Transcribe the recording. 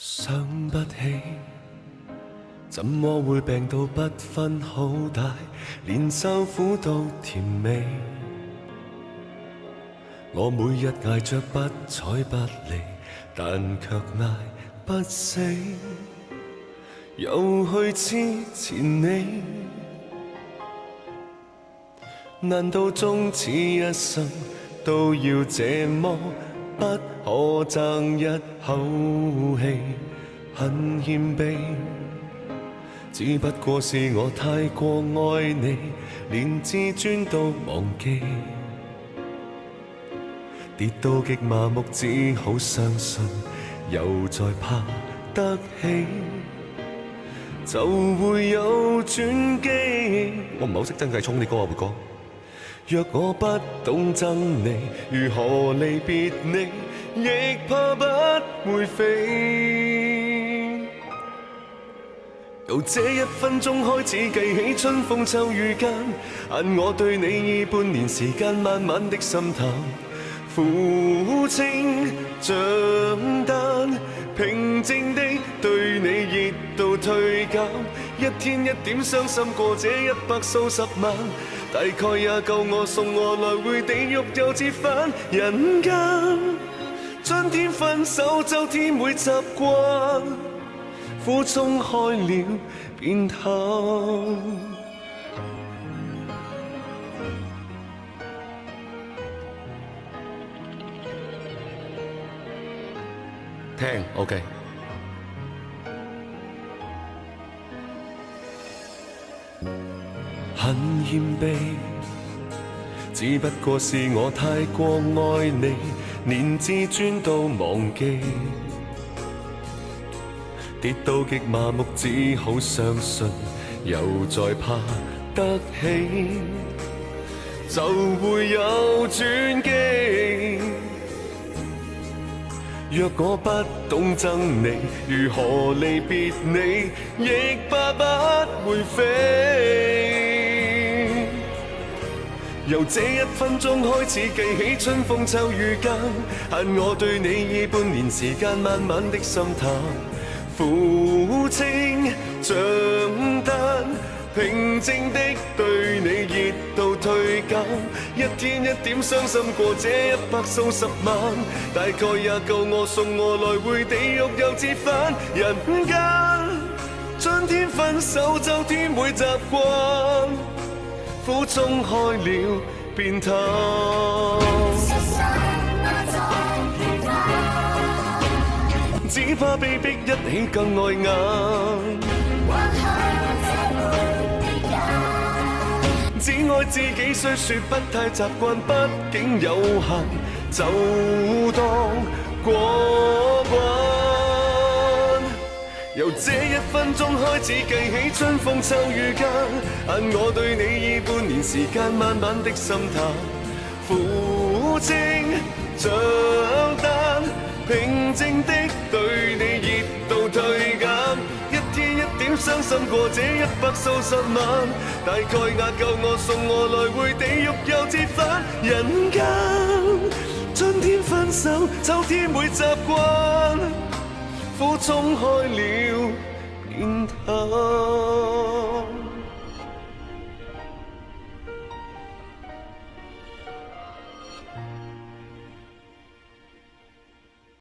想不起，怎麼會病到不分好歹，連受苦都甜美。我每日捱着不睬不理，但卻捱不死，又去痴纏你。難道終此一生都要這麼不可爭一口氣？很謙卑，只不過是我太過愛你，連自尊都忘記。跌到極麻木，只好相信，又再怕得起，就會有轉機。我唔係好識曾繼聰啲歌啊，會講。若我不懂憎你，如何離別你，亦怕不會飛。由這1分鐘開始計起，春風秋雨間，限我對你已半年時間，慢慢的滲淡。苦清賬單，平靜的對你熱度退減，一天一點傷心過這100數10萬，大概也夠我送我來回地獄又折返人間。春天分手，秋天會習慣，苦衝開了變淡。聽 OK。很謙卑，只不過是我太過愛你，連自尊都忘記。跌到極麻木，只好相信，又再怕得起，就會有轉機。若我不懂憎你，如何離別你，亦怕不會飛。由這1分鐘開始計起，春風秋雨間，限我對你已半年時間，慢慢的滲淡。苦清賬單，平靜的對你熱度退減，一天一點傷心過這100數10萬，大概也夠我送我來回地獄又折返人間。春天分手，秋天會習慣，苦衝開了變淡。只怕被逼一起更礙眼，只愛自己雖說不太習慣，畢竟有限，就當過關。由這1分鐘開始計起，春風秋雨間，限我對你已半年時間，慢慢的滲淡。苦清賬單，平靜的對你熱度退減，一天一點傷心過這100數10萬，大概也夠我送我來回地獄又折返人間。春天分手，秋天會習慣，苦衝開了變淡。